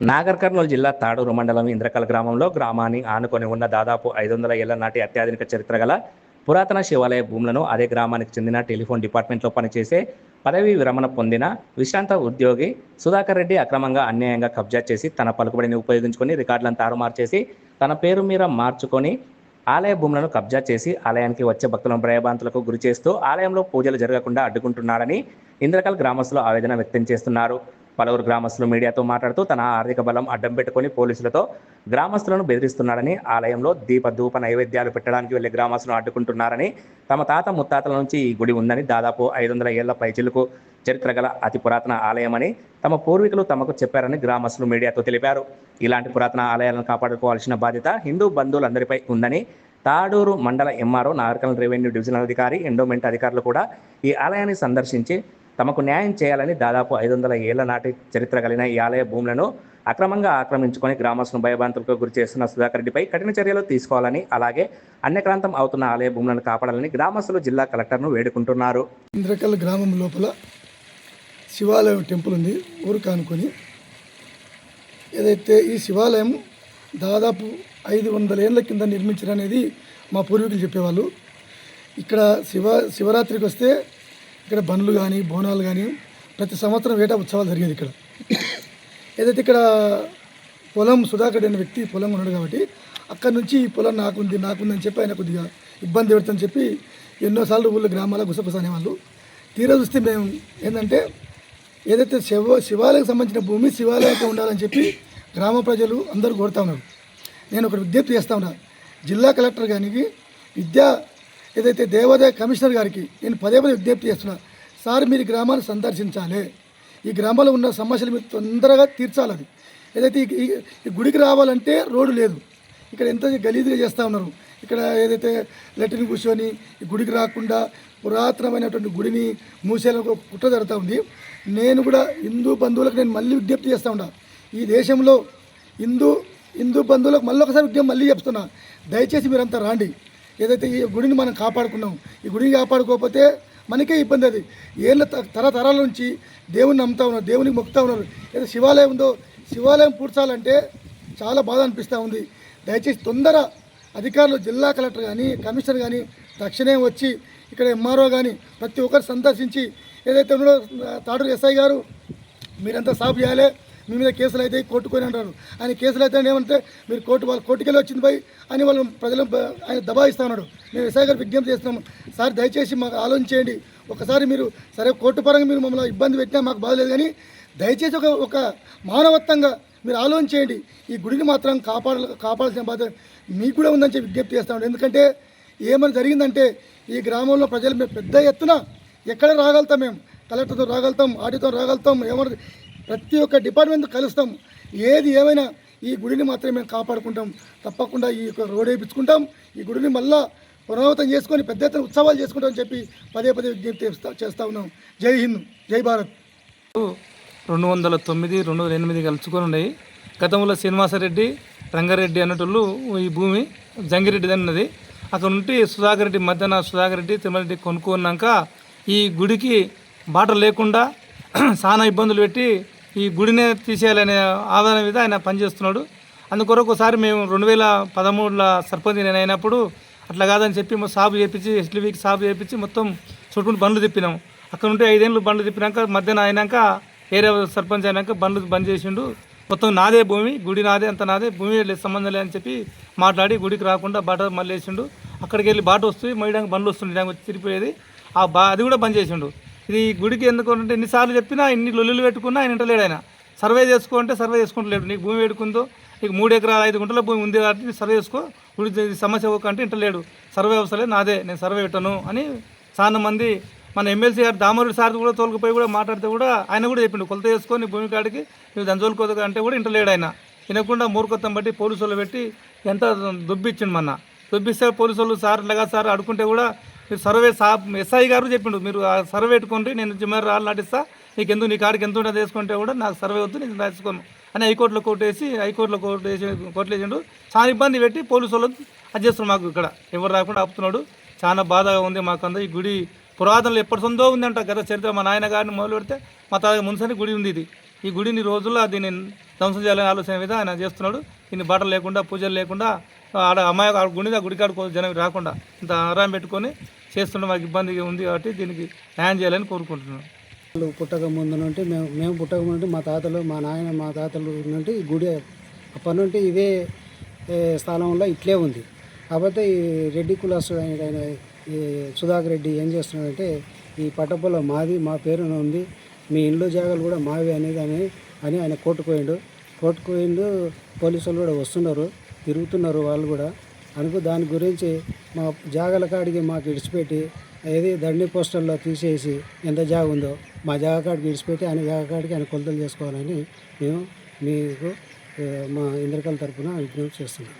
నాగర్ కర్నూలు జిల్లా తాడూరు మండలం ఇంద్రకల్ గ్రామంలో గ్రామాన్ని ఆనుకొని ఉన్న దాదాపు 500 ఏళ్ల నాటి అత్యాధునిక చరిత్ర గల పురాతన శివాలయ భూములను అదే గ్రామానికి చెందిన టెలిఫోన్ డిపార్ట్మెంట్లో పనిచేసే పదవీ విరమణ పొందిన విశ్రాంత ఉద్యోగి సుధాకర్ రెడ్డి అక్రమంగా అన్యాయంగా కబ్జా చేసి తన పలుకుబడిని ఉపయోగించుకొని రికార్డులను తారుమారు చేసి తన పేరు మీద మార్చుకొని ఆలయ భూములను కబ్జా చేసి ఆలయానికి వచ్చే భక్తులను భయభ్రాంతులకు గురి చేస్తూ ఆలయంలో పూజలు జరగకుండా అడ్డుకుంటున్నాడని ఇంద్రకల్ గ్రామస్తులు ఆవేదన వ్యక్తం చేస్తున్నారు. పలువురు గ్రామస్తులు మీడియాతో మాట్లాడుతూ తన ఆర్థిక బలం అడ్డం పెట్టుకుని పోలీసులతో గ్రామస్తులను బెదిరిస్తున్నాడని, ఆలయంలో ధూప నైవేద్యాలు పెట్టడానికి వెళ్లే గ్రామస్తులను అడ్డుకుంటున్నారని, తమ తాత ముత్తాతల నుంచి ఈ గుడి ఉందని, దాదాపు 500 ఏళ్ల పైచిలుకు చరిత్ర గల అతి పురాతన ఆలయమని తమ పూర్వీకులు తమకు చెప్పారని గ్రామస్తులు మీడియాతో తెలిపారు. ఇలాంటి పురాతన ఆలయాలను కాపాడుకోవాల్సిన బాధ్యత హిందూ బంధువులందరిపై ఉందని తాడూరు మండల ఎంఆర్ఓ, నాగర్కర్నూలు రెవెన్యూ డివిజనల్ అధికారి, ఎండోమెంట్ అధికారులు కూడా ఈ ఆలయాన్ని సందర్శించి తమకు న్యాయం చేయాలని, దాదాపు 500 ఏళ్ల నాటి చరిత్ర కలిగిన ఈ ఆలయ భూములను అక్రమంగా ఆక్రమించుకొని గ్రామస్తులను భయభ్రాంతులకు గురి చేస్తున్న సుధాకర్ రెడ్డిపై కఠిన చర్యలు తీసుకోవాలని, అలాగే అన్యక్రాంతం అవుతున్న ఆలయ భూములను కాపాడాలని గ్రామస్తులు జిల్లా కలెక్టర్ను వేడుకుంటున్నారు. ఇంద్రకల్ గ్రామం లోపల శివాలయం టెంపుల్ ఉంది, ఊరు కానుకొని. ఏదైతే ఈ శివాలయం దాదాపు 500 ఏళ్ల కింద నిర్మించారనేది మా పూర్వీకులు చెప్పేవాళ్ళు. ఇక్కడ శివరాత్రికి వస్తే ఇక్కడ బండ్లు కానీ బోనాలు కానీ ప్రతి సంవత్సరం వేట ఉత్సవాలు జరిగేది. ఇక్కడ ఏదైతే ఇక్కడ పొలం సుధాకర్ అనే వ్యక్తి పొలం ఉన్నాడు కాబట్టి అక్కడ నుంచి ఈ పొలం నాకుందని చెప్పి ఆయన కొద్దిగా ఇబ్బంది పెడతామని చెప్పి ఎన్నోసార్లు ఊళ్ళో గ్రామాల గుసగుస అనేవాళ్ళు. తీరా చూస్తే మేము ఏంటంటే ఏదైతే శివాలయం సంబంధించిన భూమి శివాలయంతో ఉండాలని చెప్పి గ్రామ ప్రజలు అందరూ కోరుతా ఉన్నారు. నేను ఒక విజ్ఞప్తి చేస్తా ఉన్నా, జిల్లా కలెక్టర్ గారికి, ఏదైతే దేవాదాయ కమిషనర్ గారికి నేను పదే విజ్ఞప్తి చేస్తున్నా. సార్, మీరు గ్రామాన్ని సందర్శించాలి, ఈ గ్రామంలో ఉన్న సమస్యలు మీరు తొందరగా తీర్చాలి. అది ఏదైతే ఈ గుడికి రావాలంటే రోడ్డు లేదు, ఇక్కడ ఎంత గలీజ్గా చేస్తూ ఉన్నారు. ఇక్కడ ఏదైతే లెట్రిన్ కూర్చొని ఈ గుడికి రాకుండా పురాతనమైనటువంటి గుడిని మూసేలకు కుట్ర జరుగుతూ ఉంది. నేను కూడా హిందూ బంధువులకు నేను మళ్ళీ విజ్ఞప్తి చేస్తూ ఉన్నా, ఈ దేశంలో హిందూ బంధువులకు మళ్ళీ ఒకసారి విజ్ఞప్తి మళ్ళీ చెప్తున్నా, దయచేసి మీరంతా రాండి. ఏదైతే ఈ గుడిని మనం కాపాడుకున్నాం, ఈ గుడిని కాపాడుకోకపోతే మనకే ఇబ్బంది. అది ఏళ్ళ తరతరాల నుంచి దేవుని నమ్ముతా ఉన్నారు, దేవునికి మొక్కుతా ఉన్నారు. ఏదో శివాలయం ఉందో శివాలయం పూడ్చాలంటే చాలా బాధ అనిపిస్తూ ఉంది. దయచేసి తొందర అధికారులు, జిల్లా కలెక్టర్ కానీ కమిషనర్ కానీ తక్షణమే వచ్చి ఇక్కడ ఎంఆర్ఓ కానీ ప్రతి ఒక్కరు సందర్శించి ఏదైతే ఉన్నాడో తాడూరు ఎస్ఐ గారు మీరంతా సాఫ్ చేయాలి, మీ మీద కేసులు అయితే కోర్టుకొని అంటారు. ఆయన కేసులు అయితే ఏమంటే మీరు కోర్టుకెళ్ళి వచ్చింది పోయి అని వాళ్ళు ప్రజలు ఆయన దబాయిస్తూ ఉన్నాడు. మేము ఎస్ఐ గారు విజ్ఞప్తి చేస్తున్నాము, సార్ దయచేసి మాకు ఆలోచించేయండి. ఒకసారి మీరు సరే కోర్టు పరంగా మీరు మమ్మల్ని ఇబ్బంది పెట్టినా మాకు బాధలేదు, కానీ దయచేసి ఒక మానవత్వంగా మీరు ఆలోచించేయండి. ఈ గుడిని మాత్రం కాపాడాల్సిన బాధ్యత మీకు కూడా ఉందని చెప్పి విజ్ఞప్తి చేస్తాం. ఎందుకంటే ఏమైనా జరిగిందంటే ఈ గ్రామంలో ప్రజలు మేము పెద్ద ఎత్తున ఎక్కడ రాగలుగుతాం, మేము కలెక్టర్తో రాగలుగుతాం, ఆడితో రాగలుగుతాం, ఏమన్నా ప్రతి ఒక్క డిపార్ట్మెంట్ కలుస్తాం. ఏది ఏమైనా ఈ గుడిని మాత్రమే మేము కాపాడుకుంటాం. తప్పకుండా ఈ రోడ్ వేయించుకుంటాం, ఈ గుడిని మళ్ళా పునరావృతం చేసుకొని పెద్ద ఎత్తున ఉత్సవాలు చేసుకుంటామని చెప్పి పదే విజ్ఞప్తి చేస్తూ ఉన్నాం. జై హింద్, జై భారత్. 209, 208 కలుసుకొని ఉన్నాయి. గతంలో శ్రీనివాసరెడ్డి, రంగారెడ్డి అన్నట్లు ఈ భూమి జంగిరెడ్డి అన్నది. అక్కడ నుండి సుధాకర్ రెడ్డి మధ్యాహ్న సుధాకర్ రెడ్డి తిరుమలరెడ్డి కొనుక్కున్నాక ఈ గుడికి బాటలు లేకుండా చాలా ఇబ్బందులు పెట్టి ఈ గుడినే తీసేయాలనే ఆధారం మీద ఆయన పనిచేస్తున్నాడు. అందుకొరకు ఒకసారి మేము 2013లో సర్పంచ్ నేను అయినప్పుడు అట్లా కాదని చెప్పి సాగు చేయించి ఎస్టీవీకి సాగు చేయించి మొత్తం చుట్టుకుంటూ బండ్లు తిప్పినాం. అక్కడ ఉంటే 5 ఏళ్ళు బండ్లు తిప్పినాక మధ్యాహ్నం అయినాక ఏరియా సర్పంచ్ అయినాక బండ్లు బంద్ చేసిండు. మొత్తం నాదే భూమి, గుడి నాదే, అంత నాదే, భూమి సంబంధం లేదని చెప్పి మాట్లాడి గుడికి రాకుండా బాట మళ్ళీ వేసిండు. అక్కడికి వెళ్ళి బాట వస్తుంది మొయ్యడానికి బండ్లు వస్తుండే, వచ్చి తిరిగిపోయేది. అది కూడా బంద్ చేసిండు. ఇది గుడికి ఎందుకు అంటే ఎన్నిసార్లు చెప్పినా ఎన్ని లొల్లులు పెట్టుకున్నా ఆయన ఇంటలేడు. ఆయన సర్వే చేసుకుంటే సర్వే చేసుకుంటలేడు. నీకు భూమి పెట్టుకుందో, నీకు 3 ఎకరాల 5 గుంటల భూమి ఉంది కాబట్టి సర్వే చేసుకో, గుడి సమస్య అంటే ఇంటలేడు. సర్వే అవసరం లేదు, నాదే, నేను సర్వే పెట్టను అని చాలా మంది మన ఎమ్మెల్సీ గారు దామోదర్ సార్ కూడా తోలుకుపోయి కూడా మాట్లాడితే కూడా ఆయన కూడా చెప్పిండు, కొలత చేసుకొని భూమి కాడికి నువ్వు దాని తోలుకోదు అంటే కూడా ఇంటలేడు. ఆయన వినకుండా మూర్ఖత్వం బట్టి పోలీసు వాళ్ళు పెట్టి ఎంత దుబ్బిచ్చిండు. దుబ్బిస్తే పోలీసు వాళ్ళు సార్ ఇలాగా సార్ అడుకుంటే కూడా మీరు సర్వే ఎస్ఐ గారు చెప్పిండు, మీరు ఆ సర్వే పెట్టుకోండి, నేను జిమ్మర్ రాళ్ళు నాటిస్తా, నీకు ఎందుకు నీ కాడికి ఎంత ఉంటుంది వేసుకుంటే కూడా నాకు సర్వే వద్దు, నేను రాసుకోను అని హైకోర్టులో కోర్టు వేసిండు. చాలా ఇబ్బంది పెట్టి పోలీసు వాళ్ళు అది చేస్తున్నారు. మాకు ఇక్కడ ఎవరు రాకుండా ఆపుతున్నాడు. చాలా బాధగా ఉంది మాకంతా. ఈ గుడి పురాతనలో ఎప్పటి సొందో ఉందంట, గత చరిత్ర మా నాయన గారిని మొదలు పెడితే మా తాత మున్సని గుడి ఉంది. ఇది ఈ గుడిని రోజుల్లో దీన్ని ధ్వంసం చేయాలనే ఆలోచన మీద ఆయన చేస్తున్నాడు. దీన్ని బట్టలు లేకుండా పూజలు లేకుండా ఆడ అమ్మాయి ఆడ గుడికాడు జనం రాకుండా ఇంత ఆరాయం పెట్టుకొని చేస్తుంటే మాకు ఇబ్బందిగా ఉంది కాబట్టి దీనికి న్యాయం చేయాలని కోరుకుంటున్నాను. వాళ్ళు పుట్టక ముందు నుండి మేము పుట్టక ముందు మా తాతలు మా నాయన మా తాతలు నుండి ఈ గుడి అప్పటి నుండి ఇదే స్థలంలో ఇట్లే ఉంది. కాకపోతే ఈ రెడ్డి కులాసు ఆయన ఈ సుధాకర్ రెడ్డి ఏం చేస్తున్నాడంటే ఈ పట్టపొలం మాది, మా పేరున ఉంది, మీ ఇండ్లు జాగాలు కూడా మావి అని ఆయన కోర్టుకు పోయిండు. పోలీసులు కూడా వస్తున్నారు, తిరుగుతున్నారు వాళ్ళు కూడా దాని గురించి మా జాగాల కాడికి మాకు ఇడిచిపెట్టి ఏది దండి పోస్టర్లో తీసేసి ఎంత జాగ ఉందో మా జాగ కాడికి ఇడిచిపెట్టి ఆయన జాగ కాడికి ఆయన కొలతలు చేసుకోవాలని మేము మీకు మా ఇంద్రకల్ తరఫున విజ్ఞప్తి చేస్తున్నాం.